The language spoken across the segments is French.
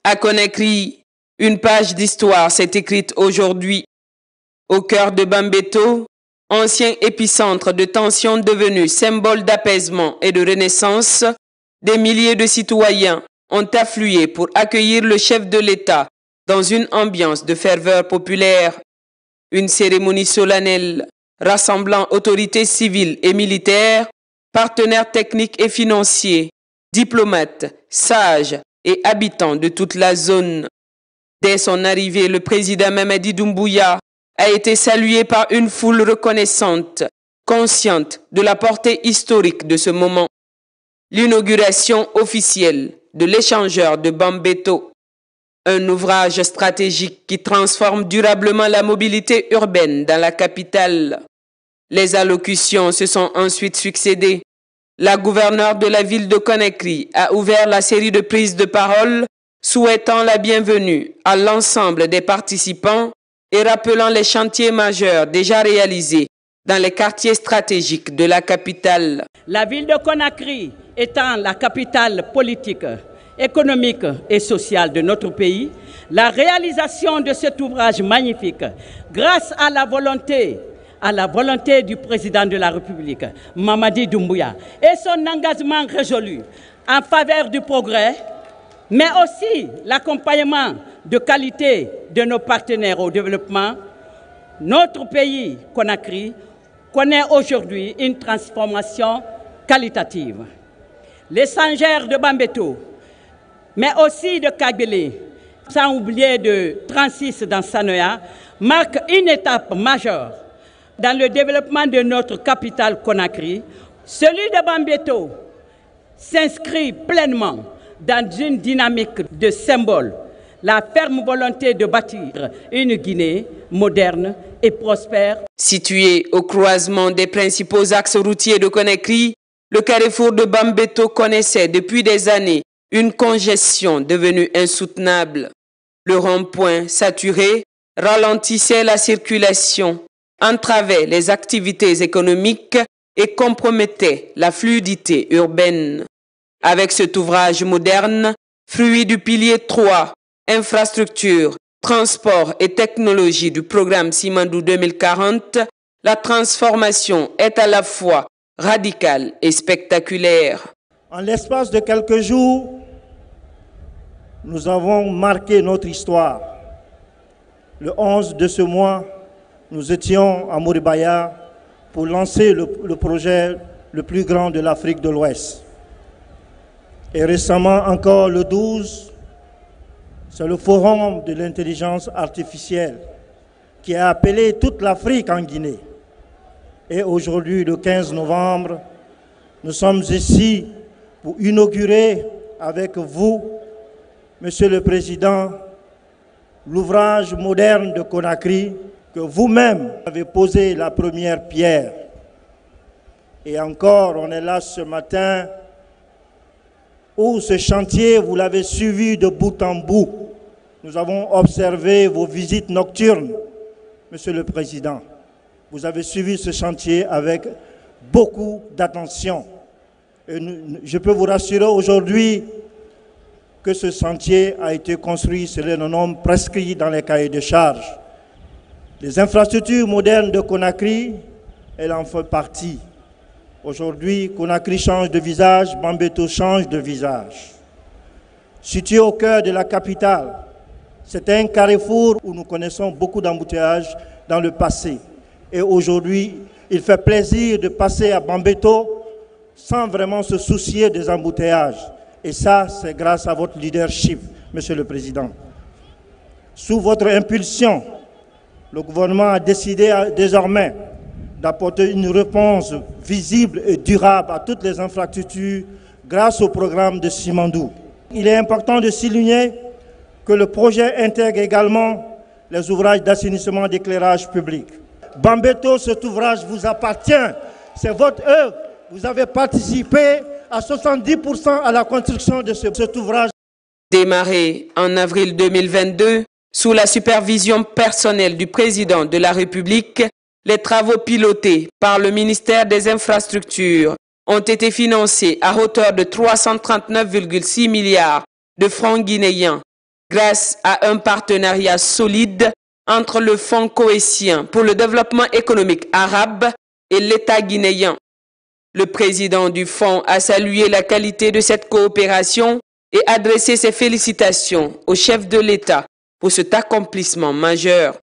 À Conakry, une page d'histoire s'est écrite aujourd'hui. Au cœur de Bambeto, ancien épicentre de tensions devenu symbole d'apaisement et de renaissance, des milliers de citoyens ont afflué pour accueillir le chef de l'État dans une ambiance de ferveur populaire. Une cérémonie solennelle rassemblant autorités civiles et militaires, partenaires techniques et financiers, diplomates, sages et habitants de toute la zone. Dès son arrivée, le président Mamadi Doumbouya a été salué par une foule reconnaissante, consciente de la portée historique de ce moment. L'inauguration officielle de l'échangeur de Bambeto, un ouvrage stratégique qui transforme durablement la mobilité urbaine dans la capitale. Les allocutions se sont ensuite succédées. La gouverneure de la ville de Conakry a ouvert la série de prises de parole, souhaitant la bienvenue à l'ensemble des participants et rappelant les chantiers majeurs déjà réalisés dans les quartiers stratégiques de la capitale. La ville de Conakry étant la capitale politique, économique et sociale de notre pays, la réalisation de cet ouvrage magnifique, grâce à la volonté du président de la République, Mamadi Doumbouya, et son engagement résolu en faveur du progrès, mais aussi l'accompagnement de qualité de nos partenaires au développement, notre pays, Conakry, connaît aujourd'hui une transformation qualitative. L'échangeur de Bambeto, mais aussi de Kabylie, sans oublier de 36 dans Sanoya, marque une étape majeure dans le développement de notre capitale Conakry. Celui de Bambeto s'inscrit pleinement dans une dynamique de symbole, la ferme volonté de bâtir une Guinée moderne et prospère. Situé au croisement des principaux axes routiers de Conakry, le carrefour de Bambeto connaissait depuis des années une congestion devenue insoutenable. Le rond-point saturé ralentissait la circulation, entravait les activités économiques et compromettait la fluidité urbaine. Avec cet ouvrage moderne, fruit du pilier 3, infrastructure, transport et technologie du programme Simandou 2040, la transformation est à la fois radicale et spectaculaire. En l'espace de quelques jours, nous avons marqué notre histoire. Le 11 de ce mois, nous étions à Moribaya pour lancer le projet le plus grand de l'Afrique de l'Ouest. Et récemment encore, le 12, c'est le Forum de l'intelligence artificielle qui a appelé toute l'Afrique en Guinée. Et aujourd'hui, le 15 novembre, nous sommes ici pour inaugurer avec vous, Monsieur le Président, l'ouvrage moderne de Conakry que vous-même avez posé la première pierre. Et encore, on est là ce matin où ce chantier, vous l'avez suivi de bout en bout. Nous avons observé vos visites nocturnes, Monsieur le Président. Vous avez suivi ce chantier avec beaucoup d'attention. Et je peux vous rassurer aujourd'hui que ce chantier a été construit selon le nombre prescrit dans les cahiers de charges. Les infrastructures modernes de Conakry, elles en font partie. Aujourd'hui, Conakry change de visage, Bambeto change de visage. Situé au cœur de la capitale, c'est un carrefour où nous connaissons beaucoup d'embouteillages dans le passé. Et aujourd'hui, il fait plaisir de passer à Bambeto sans vraiment se soucier des embouteillages. Et ça, c'est grâce à votre leadership, Monsieur le Président. Sous votre impulsion, le gouvernement a décidé désormais d'apporter une réponse visible et durable à toutes les infrastructures grâce au programme de Simandou. Il est important de souligner que le projet intègre également les ouvrages d'assainissement d'éclairage public. Bambeto, cet ouvrage vous appartient, c'est votre œuvre. Vous avez participé à 70% à la construction de cet ouvrage. Démarré en avril 2022, sous la supervision personnelle du président de la République, les travaux pilotés par le ministère des Infrastructures ont été financés à hauteur de 339,6 milliards de francs guinéens grâce à un partenariat solide entre le Fonds cohésien pour le développement économique arabe et l'État guinéen. Le président du Fonds a salué la qualité de cette coopération et adressé ses félicitations au chef de l'État pour cet accomplissement majeur.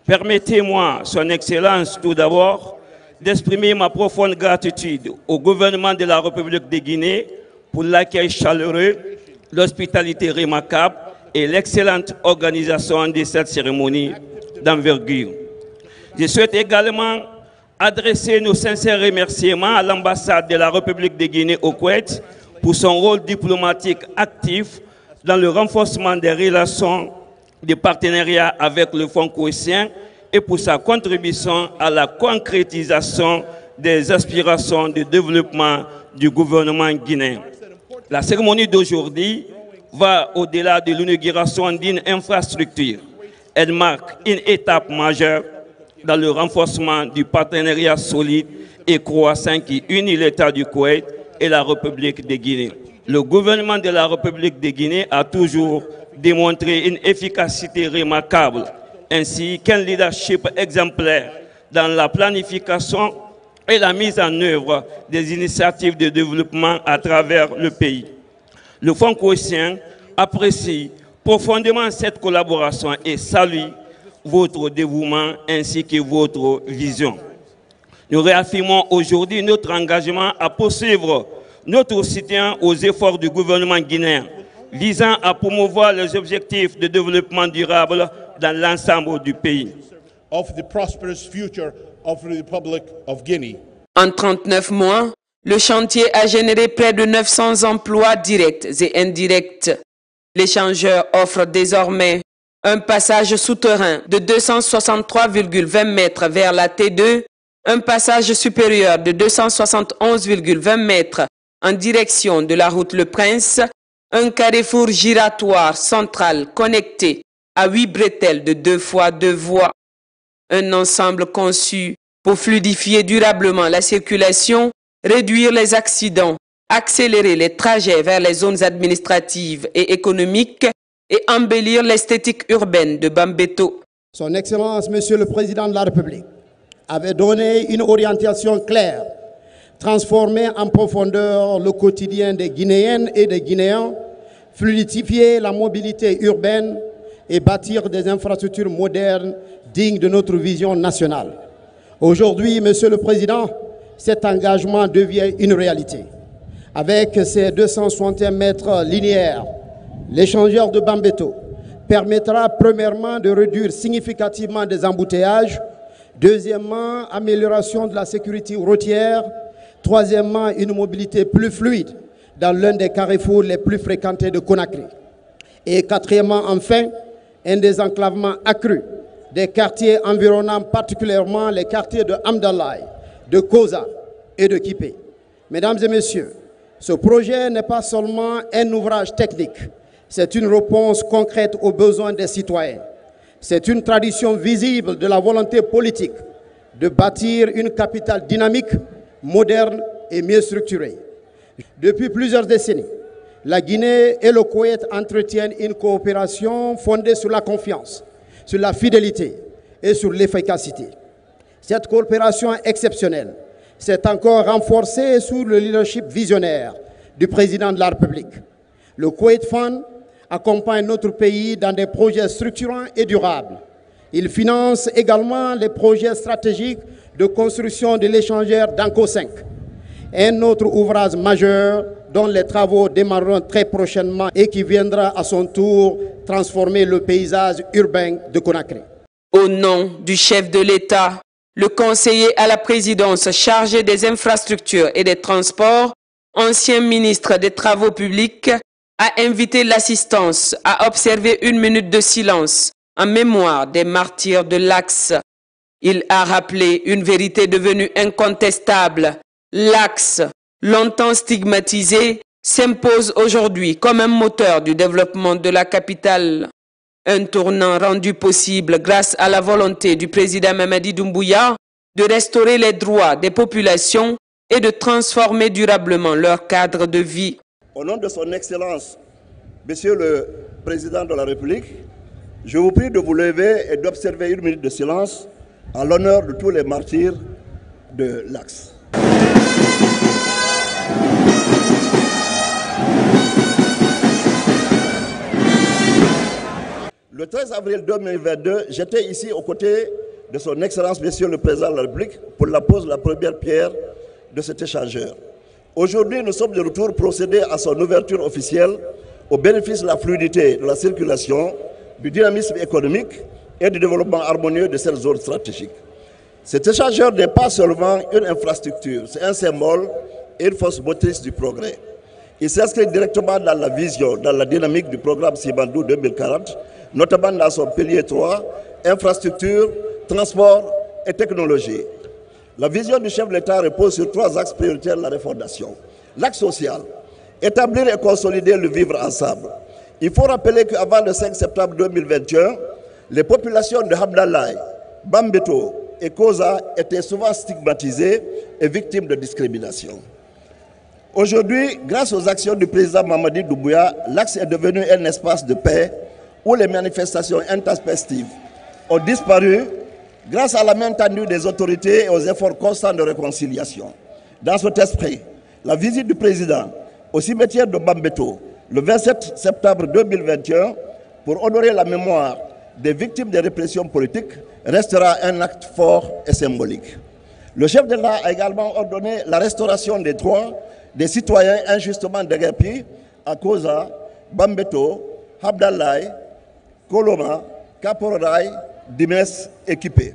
Permettez-moi, Son Excellence, tout d'abord, d'exprimer ma profonde gratitude au gouvernement de la République de Guinée pour l'accueil chaleureux, l'hospitalité remarquable et l'excellente organisation de cette cérémonie d'envergure. Je souhaite également adresser nos sincères remerciements à l'ambassade de la République de Guinée au Koweït pour son rôle diplomatique actif dans le renforcement des relations de partenariat avec le Fonds cohésien et pour sa contribution à la concrétisation des aspirations de développement du gouvernement guinéen. La cérémonie d'aujourd'hui va au-delà de l'inauguration d'une infrastructure. Elle marque une étape majeure dans le renforcement du partenariat solide et croissant qui unit l'État du Koweït et la République de Guinée. Le gouvernement de la République de Guinée a toujours démontré une efficacité remarquable, ainsi qu'un leadership exemplaire dans la planification et la mise en œuvre des initiatives de développement à travers le pays. Le Fonds cohésien apprécie profondément cette collaboration et salue votre dévouement ainsi que votre vision. Nous réaffirmons aujourd'hui notre engagement à poursuivre notre soutien aux efforts du gouvernement guinéen visant à promouvoir les objectifs de développement durable dans l'ensemble du pays. En 39 mois, le chantier a généré près de 900 emplois directs et indirects. L'échangeur offre désormais un passage souterrain de 263,20 mètres vers la T2, un passage supérieur de 271,20 mètres en direction de la route Le Prince, un carrefour giratoire central connecté à 8 bretelles de 2 fois 2 voies. Un ensemble conçu pour fluidifier durablement la circulation, réduire les accidents, accélérer les trajets vers les zones administratives et économiques et embellir l'esthétique urbaine de Bambeto. Son Excellence, Monsieur le Président de la République, avait donné une orientation claire, transformer en profondeur le quotidien des Guinéennes et des Guinéens, fluidifier la mobilité urbaine et bâtir des infrastructures modernes dignes de notre vision nationale. Aujourd'hui, Monsieur le Président, cet engagement devient une réalité. Avec ses 261 mètres linéaires, l'échangeur de Bambeto permettra premièrement de réduire significativement des embouteillages, deuxièmement, amélioration de la sécurité routière, troisièmement, une mobilité plus fluide dans l'un des carrefours les plus fréquentés de Conakry. Et quatrièmement, enfin, un désenclavement accru des quartiers environnants, particulièrement les quartiers de Amdalaï, de Koza et de Kipé. Mesdames et messieurs, ce projet n'est pas seulement un ouvrage technique, c'est une réponse concrète aux besoins des citoyens. C'est une tradition visible de la volonté politique de bâtir une capitale dynamique, moderne et mieux structurée. Depuis plusieurs décennies, la Guinée et le Koweït entretiennent une coopération fondée sur la confiance, sur la fidélité et sur l'efficacité. Cette coopération exceptionnelle s'est encore renforcée sous le leadership visionnaire du président de la République. Le Koweït Fund accompagne notre pays dans des projets structurants et durables. Il finance également les projets stratégiques de construction de l'échangeur d'Anko 5, un autre ouvrage majeur dont les travaux démarreront très prochainement et qui viendra à son tour transformer le paysage urbain de Conakry. Au nom du chef de l'État, le conseiller à la présidence chargé des infrastructures et des transports, ancien ministre des Travaux publics, a invité l'assistance à observer 1 minute de silence en mémoire des martyrs de l'Axe. Il a rappelé une vérité devenue incontestable. L'Axe, longtemps stigmatisé, s'impose aujourd'hui comme un moteur du développement de la capitale. Un tournant rendu possible grâce à la volonté du président Mamadi Doumbouya de restaurer les droits des populations et de transformer durablement leur cadre de vie. Au nom de son Excellence, Monsieur le Président de la République, je vous prie de vous lever et d'observer 1 minute de silence en l'honneur de tous les martyrs de l'Axe. Le 13 avril 2022, j'étais ici aux côtés de son Excellence, Monsieur le Président de la République, pour la pose de la première pierre de cet échangeur. Aujourd'hui, nous sommes de retour procéder à son ouverture officielle au bénéfice de la fluidité de la circulation, du dynamisme économique et du développement harmonieux de cette zone stratégique. Cet échangeur n'est pas seulement une infrastructure, c'est un symbole et une force motrice du progrès. Il s'inscrit directement dans la vision, dans la dynamique du programme Simandou 2040, notamment dans son pilier 3, infrastructure, transport et technologie. La vision du chef de l'État repose sur 3 axes prioritaires de la refondation. L'axe social, établir et consolider le vivre ensemble. Il faut rappeler qu'avant le 5 septembre 2021, les populations de Hamdallah, Bambeto et Koza étaient souvent stigmatisées et victimes de discrimination. Aujourd'hui, grâce aux actions du président Mamadi Doumbouya, l'axe est devenu un espace de paix où les manifestations intempestives ont disparu grâce à la main tendue des autorités et aux efforts constants de réconciliation. Dans cet esprit, la visite du président au cimetière de Bambeto le 27 septembre 2021 pour honorer la mémoire des victimes des répressions politiques restera un acte fort et symbolique. Le chef de l'État a également ordonné la restauration des droits des citoyens injustement déguerpis à Koza, Bambeto, Hamdallah, Koloma, Kaporaï, Dimes équipés.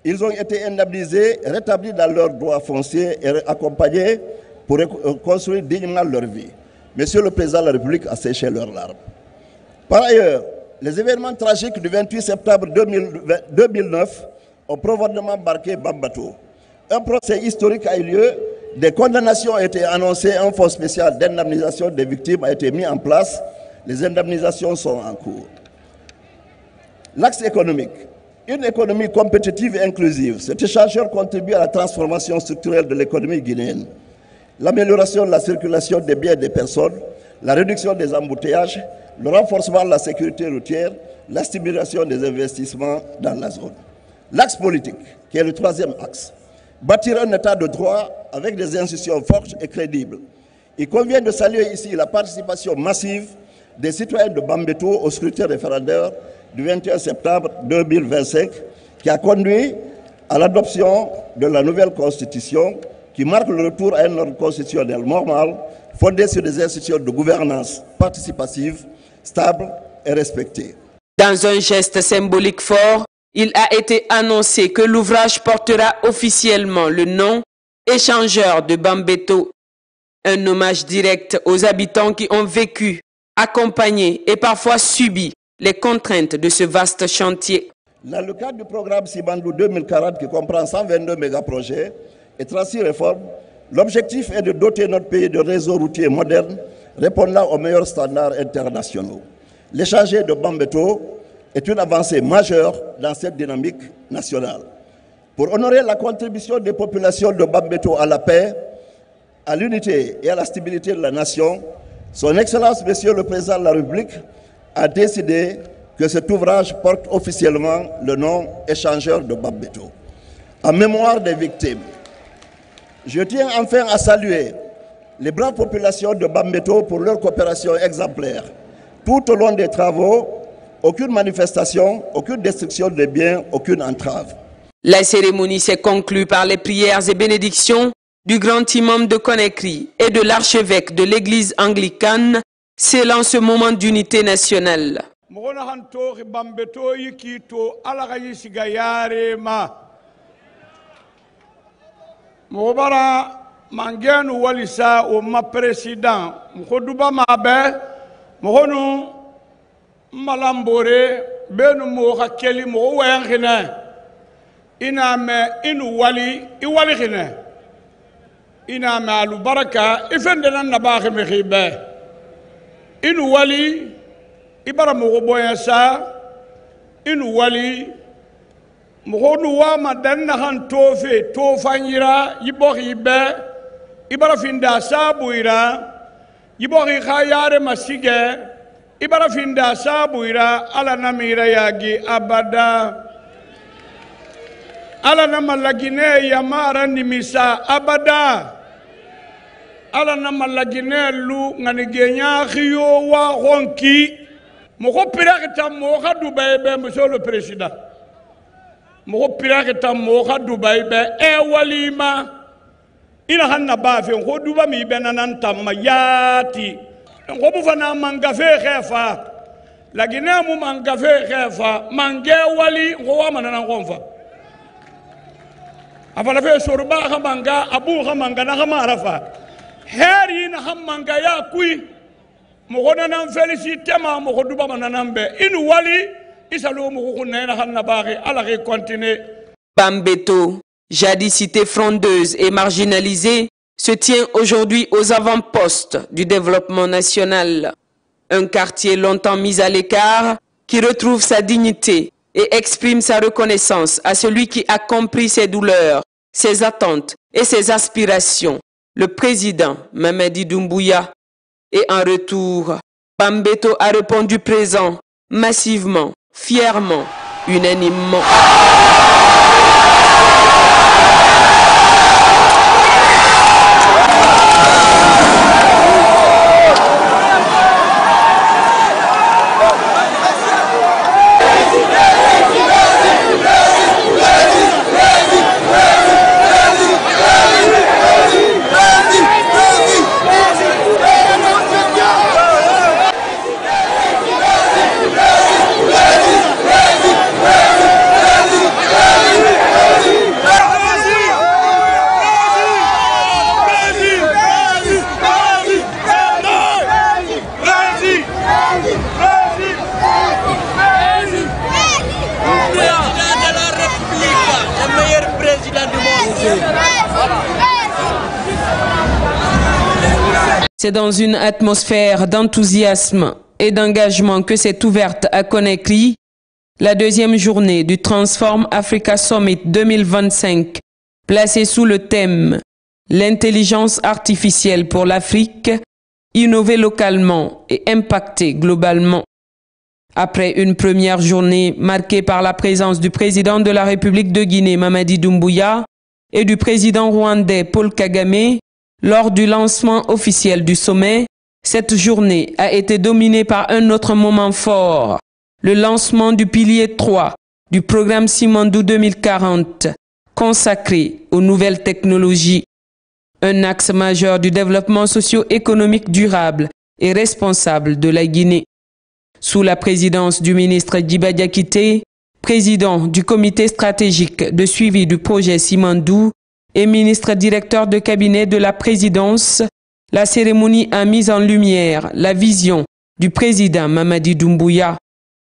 Ils ont été indemnisés, rétablis dans leurs droits fonciers et accompagnés pour construire dignement leur vie. Monsieur le Président de la République a séché leurs larmes. Par ailleurs, les événements tragiques du 28 septembre 2009 ont profondément marqué Bambeto. Un procès historique a eu lieu, des condamnations ont été annoncées, un fonds spécial d'indemnisation des victimes a été mis en place, les indemnisations sont en cours. L'axe économique, une économie compétitive et inclusive. Cet échangeur contribue à la transformation structurelle de l'économie guinéenne, l'amélioration de la circulation des biens et des personnes, la réduction des embouteillages, le renforcement de la sécurité routière, la stimulation des investissements dans la zone. L'axe politique, qui est le 3e axe, bâtir un état de droit avec des institutions fortes et crédibles. Il convient de saluer ici la participation massive des citoyens de Bambeto au scrutin référendaire du 21 septembre 2025 qui a conduit à l'adoption de la nouvelle constitution qui marque le retour à un ordre constitutionnel normal fondé sur des institutions de gouvernance participative, stable et respectée. Dans un geste symbolique fort, il a été annoncé que l'ouvrage portera officiellement le nom Échangeur de Bambeto, un hommage direct aux habitants qui ont vécu, accompagné et parfois subi les contraintes de ce vaste chantier. Dans le cadre du programme Simandou 2040 qui comprend 122 mégaprojets et 36 réformes, l'objectif est de doter notre pays de réseaux routiers modernes répondant aux meilleurs standards internationaux. L'échangeur de Bambeto est une avancée majeure dans cette dynamique nationale. Pour honorer la contribution des populations de Bambeto à la paix, à l'unité et à la stabilité de la nation, Son Excellence, Monsieur le Président de la République, a décidé que cet ouvrage porte officiellement le nom Échangeur de Bambeto. En mémoire des victimes, je tiens enfin à saluer les braves populations de Bambeto pour leur coopération exemplaire. Tout au long des travaux, aucune manifestation, aucune destruction des biens, aucune entrave. La cérémonie s'est conclue par les prières et bénédictions du grand imam de Conakry et de l'archevêque de l'église anglicane, scellant ce moment d'unité nationale. Malambore benu mo hakeli mo wengine ina me inu wali iwali khine ina me alu baraka ifende nan nabaxe me khibe inu wali ibara mo boyasa inu wali mo nu wa madan han tofe tofanyira yibo khibe ibara finda sabuira Yibori khayare masige ibara finda sabuira ala namira yagi abada ala namalagine yamara nimisa abada ala namalagine lu nganigenya khiyo wa honki moko pirakita moka Dubai be monsieur le président moko pirakita moka Dubai be walima ina hanna ba fe ko duba mi benanan tamayati ko bu fana mangafe khefa lagina mu mangafe khefa mange wali ko wa manana konfa afala fe sorba ka manga abu ka manga na ka marafa heri na hamanga ya kui mogona nan félicité ma mo duba manana be inu wali isalo mo ko na hanna baxe ala ke continuer. Bambeto, jadis cité frondeuse et marginalisée, se tient aujourd'hui aux avant-postes du développement national. Un quartier longtemps mis à l'écart qui retrouve sa dignité et exprime sa reconnaissance à celui qui a compris ses douleurs, ses attentes et ses aspirations, le président Mamadi Doumbouya. Et en retour, Bambeto a répondu présent, massivement, fièrement, unanimement. C'est dans une atmosphère d'enthousiasme et d'engagement que s'est ouverte à Conakry la deuxième journée du Transform Africa Summit 2025, placée sous le thème « L'intelligence artificielle pour l'Afrique, innover localement et impacter globalement ». Après une première journée marquée par la présence du président de la République de Guinée, Mamadi Doumbouya, et du président rwandais Paul Kagame, lors du lancement officiel du sommet, cette journée a été dominée par un autre moment fort, le lancement du pilier 3 du programme Simandou 2040, consacré aux nouvelles technologies, un axe majeur du développement socio-économique durable et responsable de la Guinée. Sous la présidence du ministre Djiba Diakité, président du comité stratégique de suivi du projet Simandou, et ministre directeur de cabinet de la présidence, la cérémonie a mis en lumière la vision du président Mamadi Doumbouya.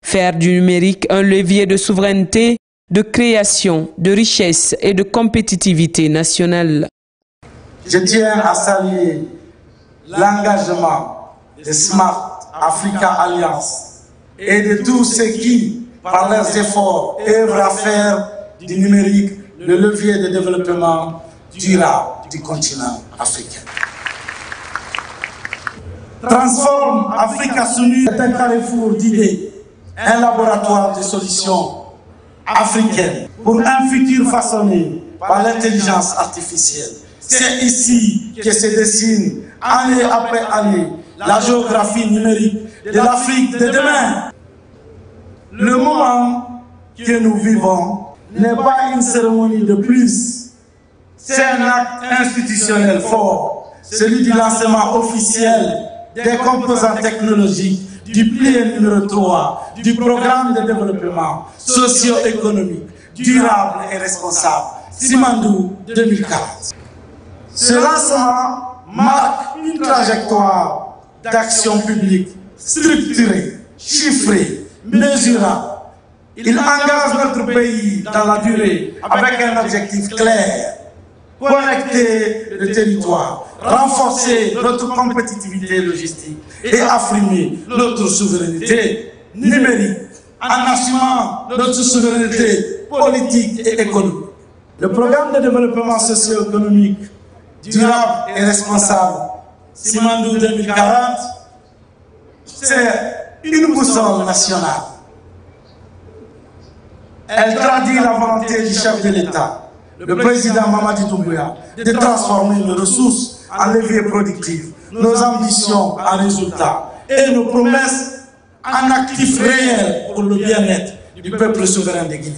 Faire du numérique un levier de souveraineté, de création, de richesse et de compétitivité nationale. Je tiens à saluer l'engagement de Smart Africa Alliance et de tous ceux qui, par leurs efforts, œuvrent à faire du numérique le levier de développement durable du continent africain. Transform Africa Sunu est un carrefour d'idées, un laboratoire de solutions africaines pour un futur façonné par l'intelligence artificielle. C'est ici que se dessine, année après année, la géographie numérique de l'Afrique de demain. Le moment que nous vivons n'est pas une cérémonie de plus, c'est un acte institutionnel fort, celui du lancement officiel des composants technologiques du pilier numéro 3 du programme de développement socio-économique, durable et responsable, Simandou 2040. Ce lancement marque une trajectoire d'action publique structurée, chiffrée, mesurable. Il engage notre pays dans la durée avec un objectif clair: connecter le territoire, renforcer notre compétitivité logistique et affirmer notre souveraineté numérique en assumant notre souveraineté politique et économique. Le programme de développement socio-économique durable et responsable Simandou 2040, c'est une boussole nationale. Elle traduit la volonté du chef de l'État, le président Mamadi Doumbouya, de transformer nos ressources en levier productif, nos ambitions en résultats et nos promesses en actifs réels pour le bien-être du peuple souverain de Guinée.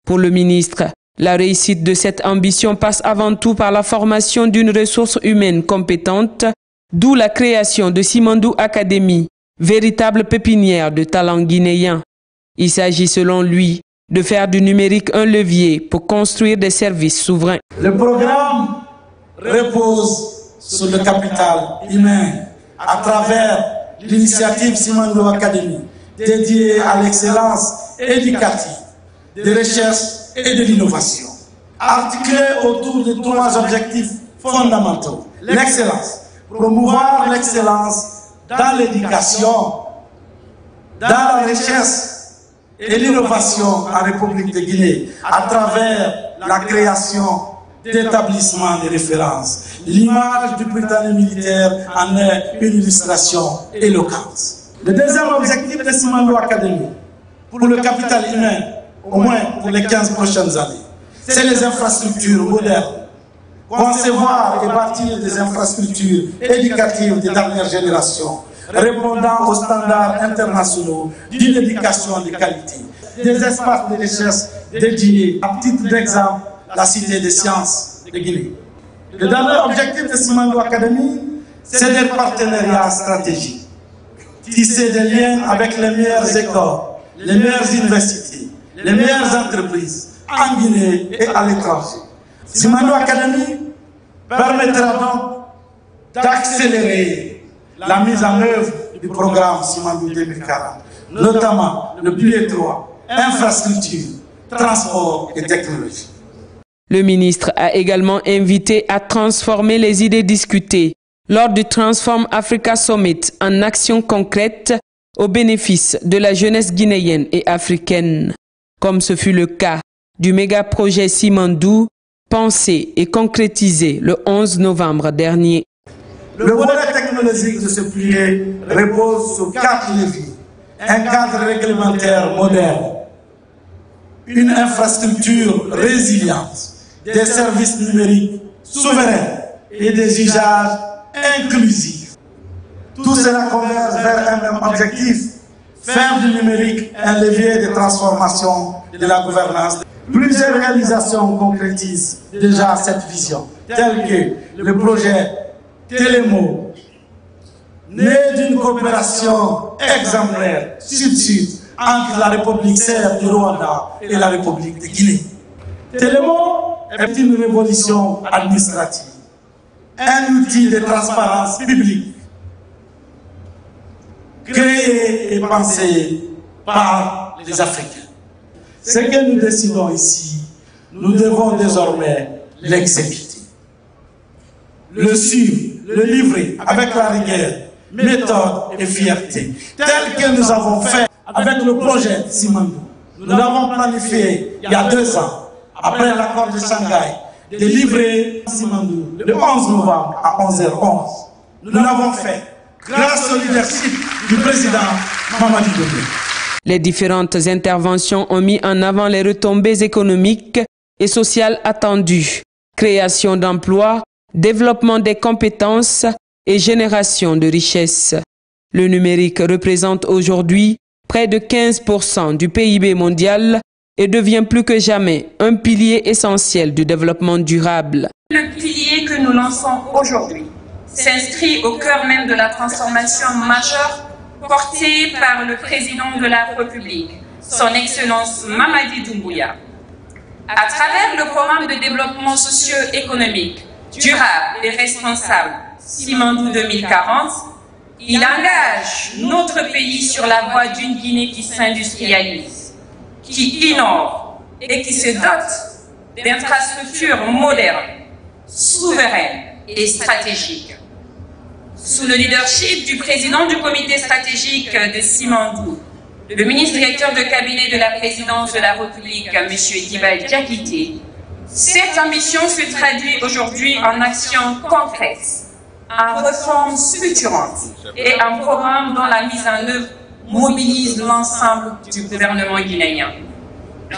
Pour le ministre, la réussite de cette ambition passe avant tout par la formation d'une ressource humaine compétente, d'où la création de Simandou Academy, véritable pépinière de talents guinéens. Il s'agit selon lui de faire du numérique un levier pour construire des services souverains. Le programme repose sur le capital humain à travers l'initiative Simandou Academy, dédiée à l'excellence éducative, de recherche et de l'innovation, articulée autour de 3 objectifs fondamentaux. L'excellence, promouvoir l'excellence dans l'éducation, dans la recherche et l'innovation en République de Guinée, à travers la création d'établissements de référence. L'image du Britannique militaire en est une illustration éloquente. Le deuxième objectif de Simandou Academy, pour le capital humain, au moins pour les 15 prochaines années, c'est les infrastructures modernes. Concevoir et bâtir des infrastructures éducatives de dernière génération, répondant aux standards internationaux d'une éducation de qualité. Des espaces de recherche dédiés, à titre d'exemple, la Cité des sciences de Guinée. Le dernier objectif de Simandou Academy, c'est des partenariats stratégiques. Tisser des liens avec les meilleures écoles, les meilleures universités, les meilleures entreprises en Guinée et à l'étranger. Simandou Academy permettra donc d'accélérer la mise en œuvre du programme Simandou 2040, notamment le plus étroit, infrastructure, transport et technologie. Le ministre a également invité à transformer les idées discutées lors du Transform Africa Summit en actions concrètes au bénéfice de la jeunesse guinéenne et africaine, comme ce fut le cas du méga-projet Simandou, pensé et concrétisé le 11 novembre dernier. Le volet technologique de ce projet repose sur 4 leviers. Un cadre réglementaire moderne, une infrastructure résiliente, des services numériques souverains et des usages inclusifs. Tout cela converge vers un même objectif, faire du numérique un levier de transformation de la gouvernance. Plusieurs réalisations concrétisent déjà cette vision, telles que le projet Télémo, né d'une coopération exemplaire sud-sud entre la République serbe du Rwanda et la République de Guinée. Télémo est une révolution administrative, un outil de transparence publique, créé et pensé par les Africains. Ce que nous décidons ici, nous devons désormais l'exécuter, le suivre, le livrer avec la rigueur, méthode et fierté, tel que nous avons fait avec le projet Simandou. Nous l'avons planifié il y a 2 ans, après l'accord de Shanghai, de livrer Simandou le 11 novembre à 11h11. Nous l'avons fait grâce au leadership du président Mamadi Doumbouya. Les différentes interventions ont mis en avant les retombées économiques et sociales attendues, création d'emplois, développement des compétences et génération de richesses. Le numérique représente aujourd'hui près de 15% du PIB mondial et devient plus que jamais un pilier essentiel du développement durable. Le pilier que nous lançons aujourd'hui s'inscrit au cœur même de la transformation majeure portée par le président de la République, son Excellence Mamadi Doumbouya. À travers le programme de développement socio-économique, durable et responsable Simandou 2040, il engage notre pays sur la voie d'une Guinée qui s'industrialise, qui innove et qui se dote d'infrastructures modernes, souveraines et stratégiques. Sous le leadership du président du comité stratégique de Simandou, le ministre directeur de cabinet de la présidence de la République, M. Dibal Diakité, cette ambition se traduit aujourd'hui en actions concrètes, en réformes structurantes et un programme dont la mise en œuvre mobilise l'ensemble du gouvernement guinéen.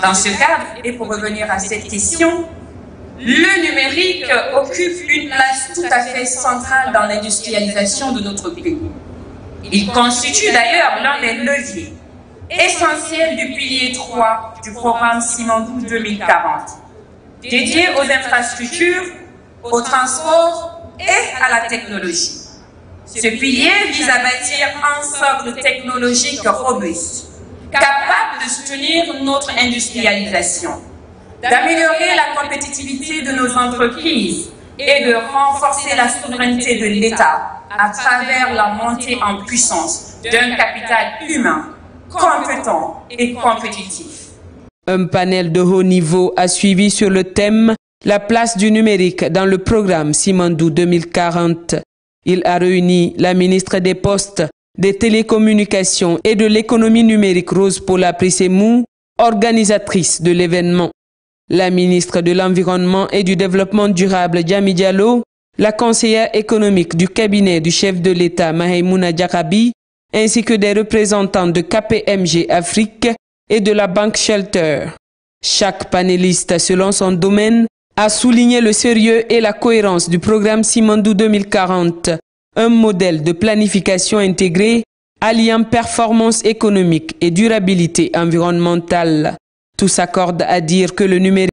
Dans ce cadre, et pour revenir à cette question, le numérique occupe une place tout à fait centrale dans l'industrialisation de notre pays. Il constitue d'ailleurs l'un des leviers essentiels du pilier 3 du programme Simandou 2040, dédié aux infrastructures, au transport et à la technologie. Ce pilier vise à bâtir un socle technologique robuste, capable de soutenir notre industrialisation, d'améliorer la compétitivité de nos entreprises et de renforcer la souveraineté de l'État à travers la montée en puissance d'un capital humain, compétent et compétitif. Un panel de haut niveau a suivi sur le thème « La place du numérique dans le programme Simandou 2040 ». Il a réuni la ministre des Postes, des Télécommunications et de l'économie numérique Rose Paula Prissemou, organisatrice de l'événement. La ministre de l'Environnement et du Développement durable Djami Diallo, la conseillère économique du cabinet du chef de l'État Maïmouna Diakabi, ainsi que des représentants de KPMG Afrique et de la Banque Shelter. Chaque panéliste, selon son domaine, a souligné le sérieux et la cohérence du programme Simandou 2040, un modèle de planification intégrée alliant performance économique et durabilité environnementale. Tous s'accordent à dire que le numérique